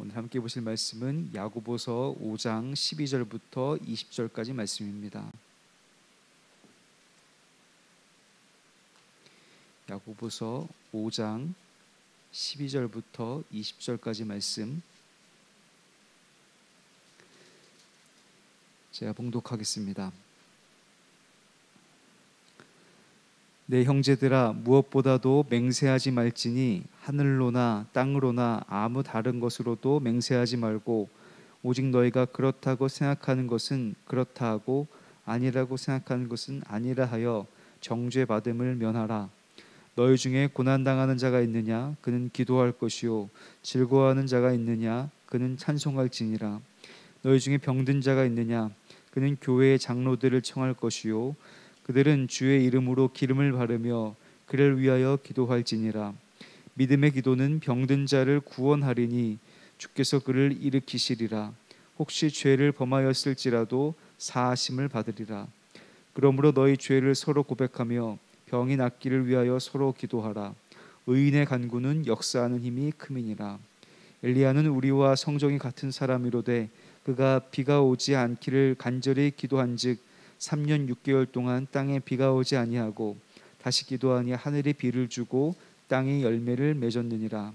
오늘 함께 보실 말씀은 야고보서 5장 12절부터 20절까지 말씀입니다. 야고보서 5장 12절부터 20절까지 말씀 제가 봉독하겠습니다. 내 형제들아, 무엇보다도 맹세하지 말지니 하늘로나 땅으로나 아무 다른 것으로도 맹세하지 말고 오직 너희가 그렇다고 생각하는 것은 그렇다 하고 아니라고 생각하는 것은 아니라 하여 정죄받음을 면하라. 너희 중에 고난당하는 자가 있느냐? 그는 기도할 것이요 즐거워하는 자가 있느냐? 그는 찬송할지니라. 너희 중에 병든 자가 있느냐? 그는 교회의 장로들을 청할 것이요 그들은 주의 이름으로 기름을 바르며 그를 위하여 기도할지니라. 믿음의 기도는 병든 자를 구원하리니 주께서 그를 일으키시리라. 혹시 죄를 범하였을지라도 사하심을 받으리라. 그러므로 너희 죄를 서로 고백하며 병이 낫기를 위하여 서로 기도하라. 의인의 간구는 역사하는 힘이 큼이니라. 엘리야는 우리와 성정이 같은 사람이로되 그가 비가 오지 않기를 간절히 기도한즉 3년 6개월 동안 땅에 비가 오지 아니하고 다시 기도하니 하늘이 비를 주고 땅이 열매를 맺었느니라.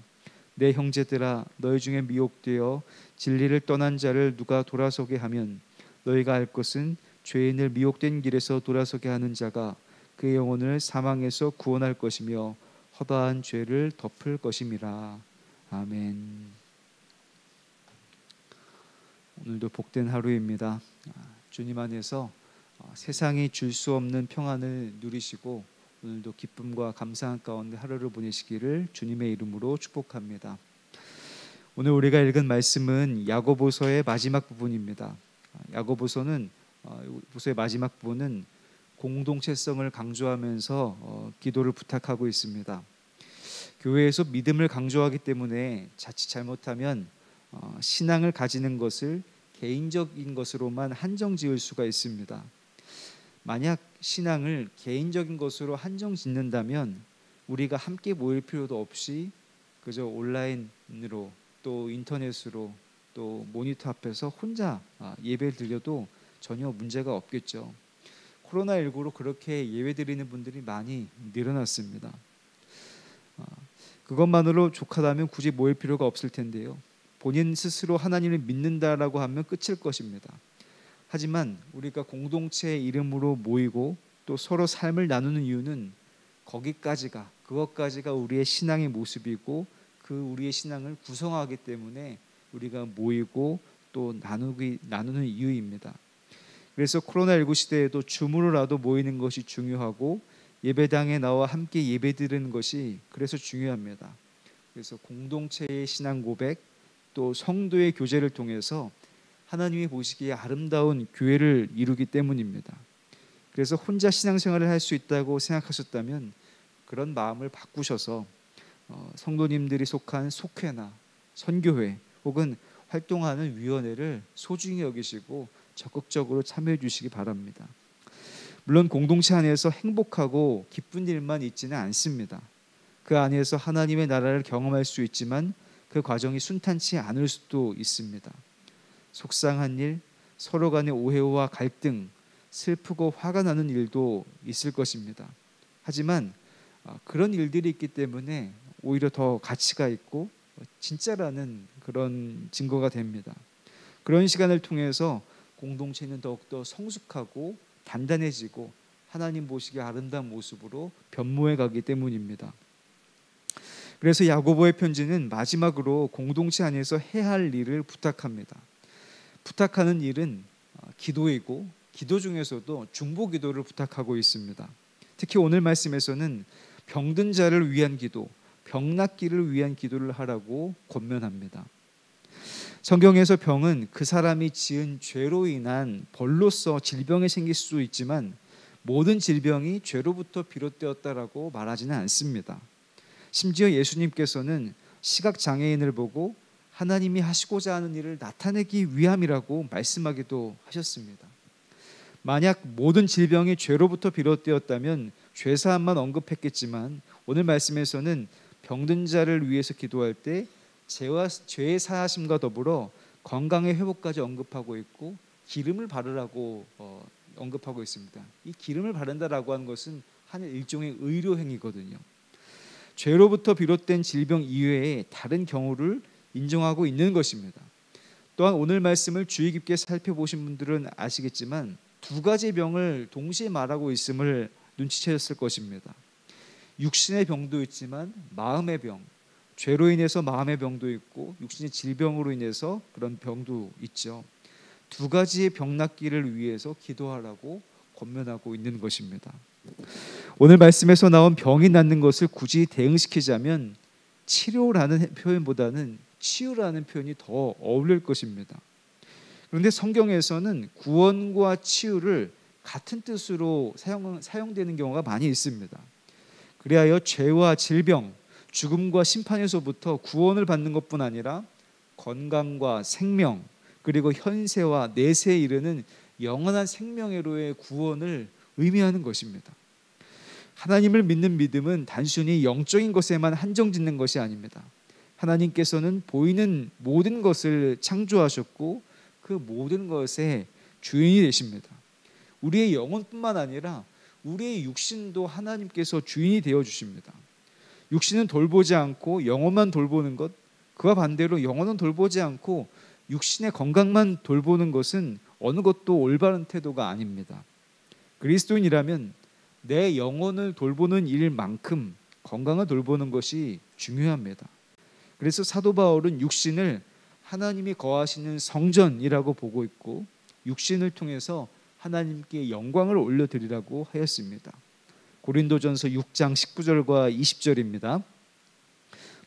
내 형제들아, 너희 중에 미혹되어 진리를 떠난 자를 누가 돌아서게 하면 너희가 알 것은 죄인을 미혹된 길에서 돌아서게 하는 자가 그의 영혼을 사망에서 구원할 것이며 허다한 죄를 덮을 것임이라. 아멘. 오늘도 복된 하루입니다. 주님 안에서 세상이 줄 수 없는 평안을 누리시고 오늘도 기쁨과 감사한 가운데 하루를 보내시기를 주님의 이름으로 축복합니다. 오늘 우리가 읽은 말씀은 야고보서의 마지막 부분입니다. 야고보서의 마지막 부분은 공동체성을 강조하면서 기도를 부탁하고 있습니다. 교회에서 믿음을 강조하기 때문에 자칫 잘못하면 신앙을 가지는 것을 개인적인 것으로만 한정 지을 수가 있습니다. 만약 신앙을 개인적인 것으로 한정 짓는다면 우리가 함께 모일 필요도 없이 그저 온라인으로 또 인터넷으로 또 모니터 앞에서 혼자 예배를 드려도 전혀 문제가 없겠죠. 코로나19로 그렇게 예배 드리는 분들이 많이 늘어났습니다. 그것만으로 족하다면 굳이 모일 필요가 없을 텐데요. 본인 스스로 하나님을 믿는다라고 하면 끝일 것입니다. 하지만 우리가 공동체의 이름으로 모이고 또 서로 삶을 나누는 이유는 그것까지가 우리의 신앙의 모습이고 그 우리의 신앙을 구성하기 때문에 우리가 모이고 또 나누는 이유입니다. 그래서 코로나19 시대에도 줌으로라도 모이는 것이 중요하고 예배당에 나와 함께 예배드리는 것이 그래서 중요합니다. 그래서 공동체의 신앙 고백 또 성도의 교제를 통해서 하나님이 보시기에 아름다운 교회를 이루기 때문입니다. 그래서 혼자 신앙생활을 할 수 있다고 생각하셨다면 그런 마음을 바꾸셔서 성도님들이 속한 속회나 선교회 혹은 활동하는 위원회를 소중히 여기시고 적극적으로 참여해 주시기 바랍니다. 물론 공동체 안에서 행복하고 기쁜 일만 있지는 않습니다. 그 안에서 하나님의 나라를 경험할 수 있지만 그 과정이 순탄치 않을 수도 있습니다. 속상한 일, 서로 간의 오해와 갈등, 슬프고 화가 나는 일도 있을 것입니다. 하지만 그런 일들이 있기 때문에 오히려 더 가치가 있고 진짜라는 그런 증거가 됩니다. 그런 시간을 통해서 공동체는 더욱더 성숙하고 단단해지고 하나님 보시기에 아름다운 모습으로 변모해 가기 때문입니다. 그래서 야고보의 편지는 마지막으로 공동체 안에서 해야 할 일을 부탁합니다. 부탁하는 일은 기도이고 기도 중에서도 중보 기도를 부탁하고 있습니다. 특히 오늘 말씀에서는 병든 자를 위한 기도, 병 낫기를 위한 기도를 하라고 권면합니다. 성경에서 병은 그 사람이 지은 죄로 인한 벌로서 질병이 생길 수도 있지만 모든 질병이 죄로부터 비롯되었다라고 말하지는 않습니다. 심지어 예수님께서는 시각장애인을 보고 하나님이 하시고자 하는 일을 나타내기 위함이라고 말씀하기도 하셨습니다. 만약 모든 질병이 죄로부터 비롯되었다면 죄사함만 언급했겠지만 오늘 말씀에서는 병든 자를 위해서 기도할 때 죄의 사하심과 더불어 건강의 회복까지 언급하고 있고 기름을 바르라고 언급하고 있습니다. 이 기름을 바른다라고 하는 것은 한 일종의 의료 행위거든요. 죄로부터 비롯된 질병 이외에 다른 경우를 인정하고 있는 것입니다. 또한 오늘 말씀을 주의 깊게 살펴보신 분들은 아시겠지만 두 가지 병을 동시에 말하고 있음을 눈치채셨을 것입니다. 육신의 병도 있지만 마음의 병, 죄로 인해서 마음의 병도 있고 육신의 질병으로 인해서 그런 병도 있죠. 두 가지의 병 낫기를 위해서 기도하라고 권면하고 있는 것입니다. 오늘 말씀에서 나온 병이 낫는 것을 굳이 대응시키자면 치료라는 표현보다는 치유라는 표현이 더 어울릴 것입니다. 그런데 성경에서는 구원과 치유를 같은 뜻으로 사용되는 경우가 많이 있습니다. 그리하여 죄와 질병, 죽음과 심판에서부터 구원을 받는 것뿐 아니라 건강과 생명, 그리고 현세와 내세에 이르는 영원한 생명으로의 구원을 의미하는 것입니다. 하나님을 믿는 믿음은 단순히 영적인 것에만 한정짓는 것이 아닙니다. 하나님께서는 보이는 모든 것을 창조하셨고 그 모든 것의 주인이 되십니다. 우리의 영혼뿐만 아니라 우리의 육신도 하나님께서 주인이 되어 주십니다. 육신은 돌보지 않고 영혼만 돌보는 것, 그와 반대로 영혼은 돌보지 않고 육신의 건강만 돌보는 것은 어느 것도 올바른 태도가 아닙니다. 그리스도인이라면 내 영혼을 돌보는 일만큼 건강을 돌보는 것이 중요합니다. 그래서 사도 바울은 육신을 하나님이 거하시는 성전이라고 보고 있고 육신을 통해서 하나님께 영광을 올려드리라고 하였습니다. 고린도전서 6장 19절과 20절입니다.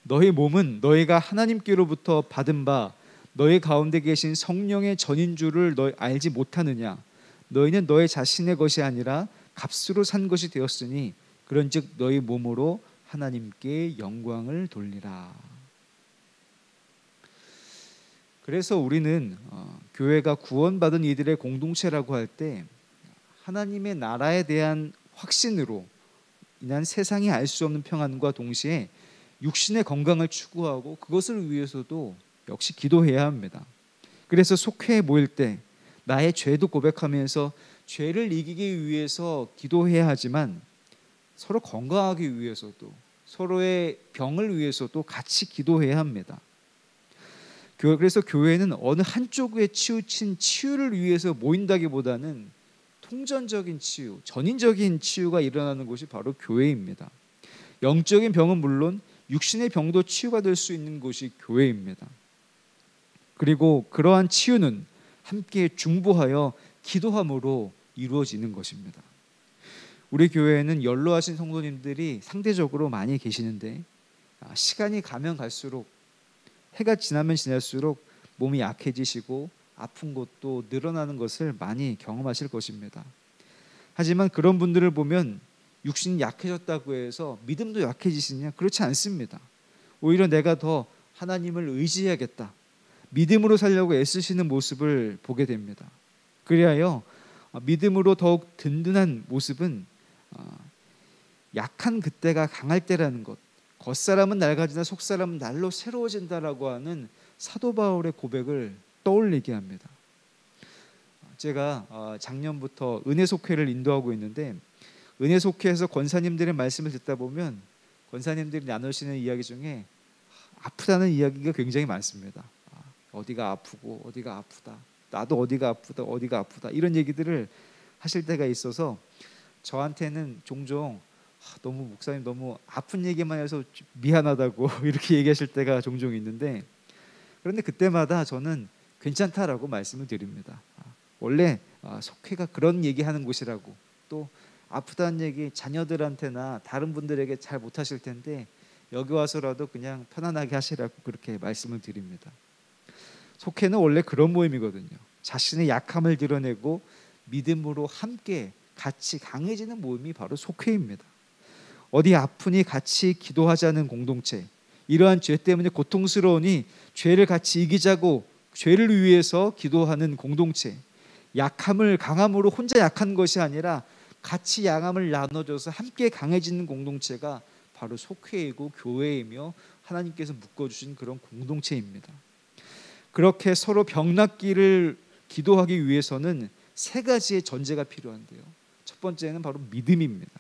너희 몸은 너희가 하나님께로부터 받은 바 너희 가운데 계신 성령의 전인 줄을 너희 알지 못하느냐. 너희는 너희 자신의 것이 아니라 값으로 산 것이 되었으니 그런즉 너희 몸으로 하나님께 영광을 돌리라. 그래서 우리는 교회가 구원받은 이들의 공동체라고 할 때 하나님의 나라에 대한 확신으로 인한 세상이 알 수 없는 평안과 동시에 육신의 건강을 추구하고 그것을 위해서도 역시 기도해야 합니다. 그래서 속회에 모일 때 나의 죄도 고백하면서 죄를 이기기 위해서 기도해야 하지만 서로 건강하기 위해서도 서로의 병을 위해서도 같이 기도해야 합니다. 그래서 교회는 어느 한쪽에 치우친 치유를 위해서 모인다기보다는 통전적인 치유, 전인적인 치유가 일어나는 곳이 바로 교회입니다. 영적인 병은 물론 육신의 병도 치유가 될 수 있는 곳이 교회입니다. 그리고 그러한 치유는 함께 중보하여 기도함으로 이루어지는 것입니다. 우리 교회에는 연로하신 성도님들이 상대적으로 많이 계시는데 시간이 가면 갈수록 해가 지나면 지날수록 몸이 약해지시고 아픈 것도 늘어나는 것을 많이 경험하실 것입니다. 하지만 그런 분들을 보면 육신이 약해졌다고 해서 믿음도 약해지시냐? 그렇지 않습니다. 오히려 내가 더 하나님을 의지해야겠다. 믿음으로 살려고 애쓰시는 모습을 보게 됩니다. 그리하여 믿음으로 더욱 든든한 모습은 약한 그때가 강할 때라는 것, 겉사람은 낡아지나 속사람은 날로 새로워진다라고 하는 사도 바울의 고백을 떠올리게 합니다. 제가 작년부터 은혜속회를 인도하고 있는데 은혜속회에서 권사님들의 말씀을 듣다 보면 권사님들이 나누시는 이야기 중에 아프다는 이야기가 굉장히 많습니다. 어디가 아프고 어디가 아프다. 나도 어디가 아프다. 어디가 아프다. 이런 얘기들을 하실 때가 있어서 저한테는 종종 너무 목사님 너무 아픈 얘기만 해서 미안하다고 이렇게 얘기하실 때가 종종 있는데 그런데 그때마다 저는 괜찮다라고 말씀을 드립니다. 원래 속회가 그런 얘기하는 곳이라고 또 아프다는 얘기 자녀들한테나 다른 분들에게 잘 못하실 텐데 여기 와서라도 그냥 편안하게 하시라고 그렇게 말씀을 드립니다. 속회는 원래 그런 모임이거든요. 자신의 약함을 드러내고 믿음으로 함께 같이 강해지는 모임이 바로 속회입니다. 어디 아프니 같이 기도하자는 공동체, 이러한 죄 때문에 고통스러우니 죄를 같이 이기자고 죄를 위해서 기도하는 공동체, 약함을 강함으로 혼자 약한 것이 아니라 같이 양함을 나눠줘서 함께 강해지는 공동체가 바로 속회이고 교회이며 하나님께서 묶어주신 그런 공동체입니다. 그렇게 서로 병낫기를 기도하기 위해서는 세 가지의 전제가 필요한데요. 첫 번째는 바로 믿음입니다.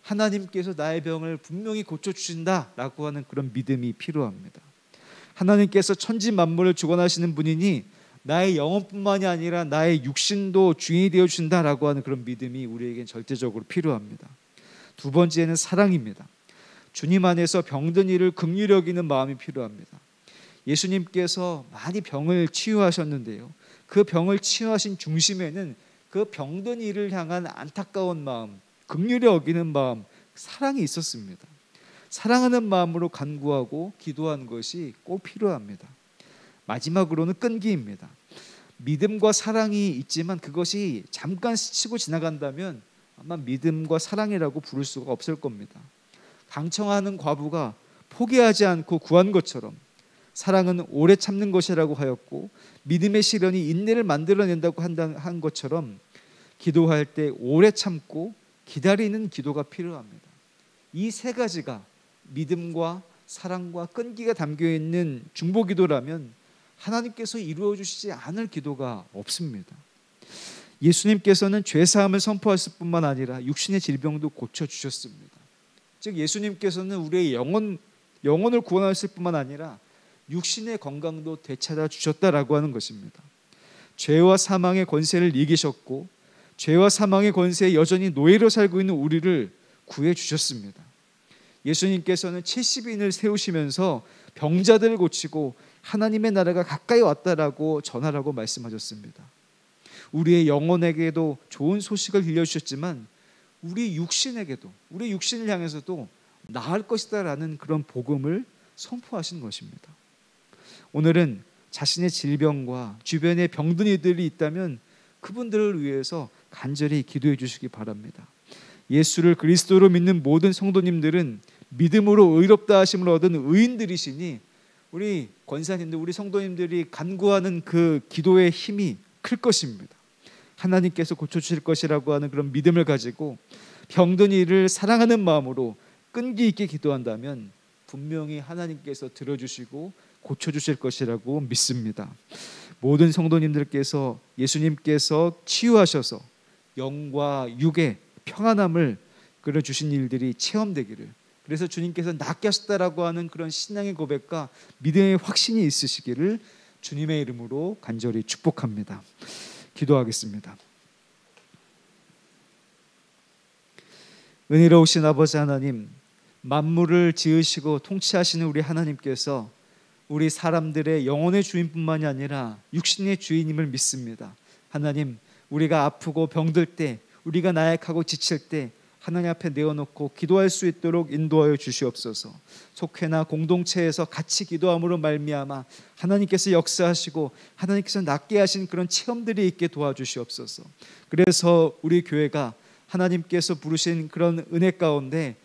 하나님께서 나의 병을 분명히 고쳐주신다라고 하는 그런 믿음이 필요합니다. 하나님께서 천지 만물을 주관하시는 분이니 나의 영혼뿐만이 아니라 나의 육신도 주인이 되어주신다라고 하는 그런 믿음이 우리에겐 절대적으로 필요합니다. 두 번째는 사랑입니다. 주님 안에서 병든 이를 긍휼히 여기는 마음이 필요합니다. 예수님께서 많이 병을 치유하셨는데요, 그 병을 치유하신 중심에는 그 병든 이를 향한 안타까운 마음, 긍휼히 여기는 마음, 사랑이 있었습니다. 사랑하는 마음으로 간구하고 기도하는 것이 꼭 필요합니다. 마지막으로는 끈기입니다. 믿음과 사랑이 있지만 그것이 잠깐 스치고 지나간다면 아마 믿음과 사랑이라고 부를 수가 없을 겁니다. 강청하는 과부가 포기하지 않고 구한 것처럼 사랑은 오래 참는 것이라고 하였고, 믿음의 시련이 인내를 만들어낸다고 한 것처럼 기도할 때 오래 참고 기다리는 기도가 필요합니다. 이 세 가지가 믿음과 사랑과 끈기가 담겨있는 중보기도라면 하나님께서 이루어 주시지 않을 기도가 없습니다. 예수님께서는 죄사함을 선포하실 뿐만 아니라 육신의 질병도 고쳐주셨습니다. 즉 예수님께서는 우리의 영혼을 구원하실 뿐만 아니라 육신의 건강도 되찾아 주셨다라고 하는 것입니다. 죄와 사망의 권세를 이기셨고 죄와 사망의 권세에 여전히 노예로 살고 있는 우리를 구해 주셨습니다. 예수님께서는 70인을 세우시면서 병자들을 고치고 하나님의 나라가 가까이 왔다라고 전하라고 말씀하셨습니다. 우리의 영혼에게도 좋은 소식을 들려주셨지만 우리 육신에게도, 우리 육신을 향해서도 나을 것이다라는 그런 복음을 선포하신 것입니다. 오늘은 자신의 질병과 주변에 병든 이들이 있다면 그분들을 위해서 간절히 기도해 주시기 바랍니다. 예수를 그리스도로 믿는 모든 성도님들은 믿음으로 의롭다 하심을 얻은 의인들이시니 우리 권사님들, 우리 성도님들이 간구하는 그 기도의 힘이 클 것입니다. 하나님께서 고쳐주실 것이라고 하는 그런 믿음을 가지고 병든 이를 사랑하는 마음으로 끈기 있게 기도한다면 분명히 하나님께서 들어주시고 고쳐주실 것이라고 믿습니다. 모든 성도님들께서 예수님께서 치유하셔서 영과 육의 평안함을 그려주신 일들이 체험되기를, 그래서 주님께서 낫게 하셨다라고 하는 그런 신앙의 고백과 믿음의 확신이 있으시기를 주님의 이름으로 간절히 축복합니다. 기도하겠습니다. 은혜로우신 아버지 하나님, 만물을 지으시고 통치하시는 우리 하나님께서 우리 사람들의 영혼의 주인뿐만이 아니라 육신의 주인임을 믿습니다. 하나님, 우리가 아프고 병들 때, 우리가 나약하고 지칠 때 하나님 앞에 내어놓고 기도할 수 있도록 인도하여 주시옵소서. 속회나 공동체에서 같이 기도함으로 말미암아 하나님께서 역사하시고 하나님께서 낫게 하신 그런 체험들이 있게 도와주시옵소서. 그래서 우리 교회가 하나님께서 부르신 그런 은혜 가운데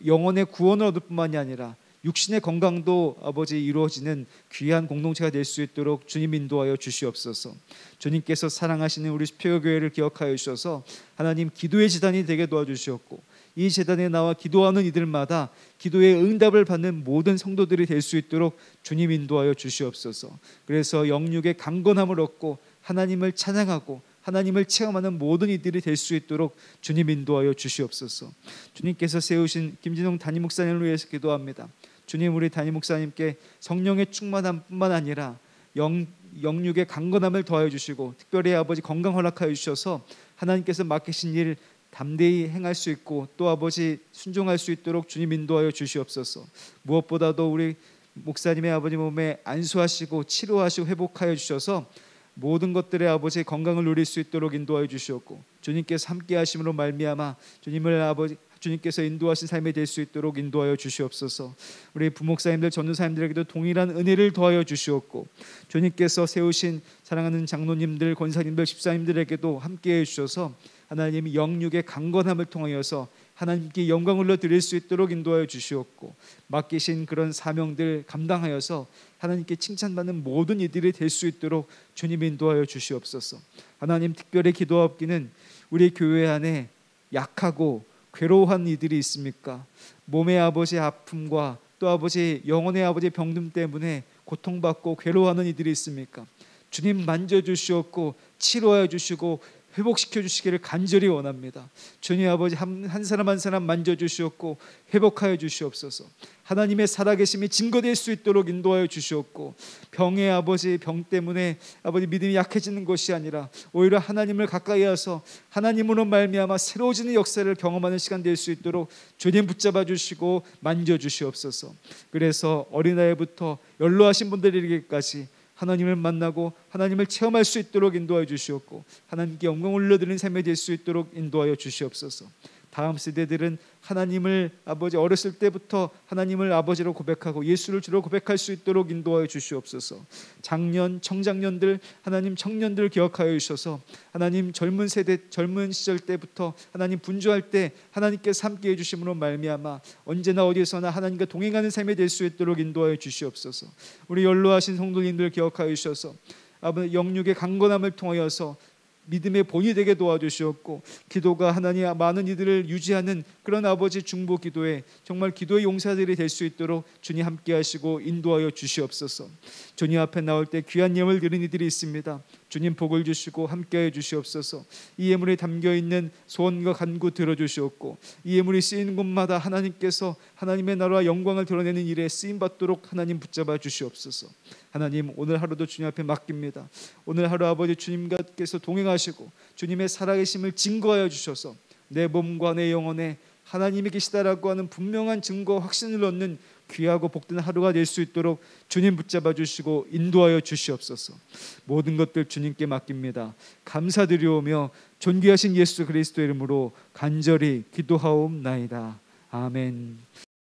영혼의 구원을 얻을 뿐만이 아니라 육신의 건강도 아버지 이루어지는 귀한 공동체가 될 수 있도록 주님 인도하여 주시옵소서. 주님께서 사랑하시는 우리 십회교회를 기억하여 주셔서 하나님 기도의 제단이 되게 도와주시옵고, 이 제단에 나와 기도하는 이들마다 기도의 응답을 받는 모든 성도들이 될 수 있도록 주님 인도하여 주시옵소서. 그래서 영육의 강건함을 얻고 하나님을 찬양하고 하나님을 체험하는 모든 이들이 될 수 있도록 주님 인도하여 주시옵소서. 주님께서 세우신 김진홍 담임 목사님을 위해서 기도합니다. 주님, 우리 담임 목사님께 성령의 충만함뿐만 아니라 영육의 강건함을 더하여 주시고 특별히 아버지 건강 허락하여 주셔서 하나님께서 맡기신 일 담대히 행할 수 있고 또 아버지 순종할 수 있도록 주님 인도하여 주시옵소서. 무엇보다도 우리 목사님의 아버지 몸에 안수하시고 치료하시고 회복하여 주셔서 모든 것들의 아버지 건강을 누릴 수 있도록 인도하여 주시옵고, 주님께서 함께 하심으로 말미암아 주님께서 인도하신 삶이 될 수 있도록 인도하여 주시옵소서. 우리 부목사님들, 전도사님들에게도 동일한 은혜를 더하여 주시옵고, 주님께서 세우신 사랑하는 장로님들, 권사님들, 집사님들에게도 함께해 주셔서 하나님 영육의 강건함을 통하여서 하나님께 영광을 올려드릴 수 있도록 인도하여 주시옵고, 맡기신 그런 사명들 감당하여서 하나님께 칭찬받는 모든 이들이 될 수 있도록 주님 인도하여 주시옵소서. 하나님, 특별히 기도하옵기는 우리 교회 안에 약하고 괴로워한 이들이 있습니까? 몸의 아버지 아픔과 또 아버지 영혼의 아버지 병든 때문에 고통받고 괴로워하는 이들이 있습니까? 주님 만져주시옵고 치료하여 주시고 회복시켜 주시기를 간절히 원합니다. 주님 아버지 한 사람 한 사람 만져주시옵고 회복하여 주시옵소서. 하나님의 살아계심이 증거될 수 있도록 인도하여 주시옵고, 병의 아버지 병 때문에 아버지 믿음이 약해지는 것이 아니라 오히려 하나님을 가까이 와서 하나님으로 말미암아 새로워지는 역사를 경험하는 시간 될 수 있도록 주님 붙잡아 주시고 만져 주시옵소서. 그래서 어린아이부터 연로하신 분들에게까지 하나님을 만나고 하나님을 체험할 수 있도록 인도하여 주시옵고, 하나님께 영광을 올려드리는 삶이 될 수 있도록 인도하여 주시옵소서. 다음 세대들은 하나님을 아버지 어렸을 때부터 하나님을 아버지로 고백하고 예수를 주로 고백할 수 있도록 인도하여 주시옵소서. 장년 청장년들 하나님 청년들 기억하여 주셔서 하나님 젊은 세대 젊은 시절 때부터 하나님 분주할 때 하나님께서 함께 해주심으로 말미암아 언제나 어디서나 하나님과 동행하는 삶이 될 수 있도록 인도하여 주시옵소서. 우리 연로하신 성도님들 기억하여 주셔서 아버지 영육의 강건함을 통하여서 믿음의 본이 되게 도와주시옵고, 기도가 하나님 많은 이들을 유지하는 그런 아버지 중보 기도에 정말 기도의 용사들이 될 수 있도록 주님 함께 하시고 인도하여 주시옵소서. 주님 앞에 나올 때 귀한 예물 드린 이들이 있습니다. 주님 복을 주시고 함께해 주시옵소서. 이 예물에 담겨있는 소원과 간구 들어주시옵고, 이 예물이 쓰이는 곳마다 하나님께서 하나님의 나라와 영광을 드러내는 일에 쓰임받도록 하나님 붙잡아 주시옵소서. 하나님 오늘 하루도 주님 앞에 맡깁니다. 오늘 하루 아버지 주님께서 동행하시고 주님의 살아계심을 증거하여 주셔서 내 몸과 내 영혼에 하나님이 계시다라고 하는 분명한 증거 확신을 얻는 귀하고 복된 하루가 될 수 있도록 주님 붙잡아 주시고 인도하여 주시옵소서. 모든 것들 주님께 맡깁니다. 감사드리오며 존귀하신 예수 그리스도의 이름으로 간절히 기도하옵나이다. 아멘.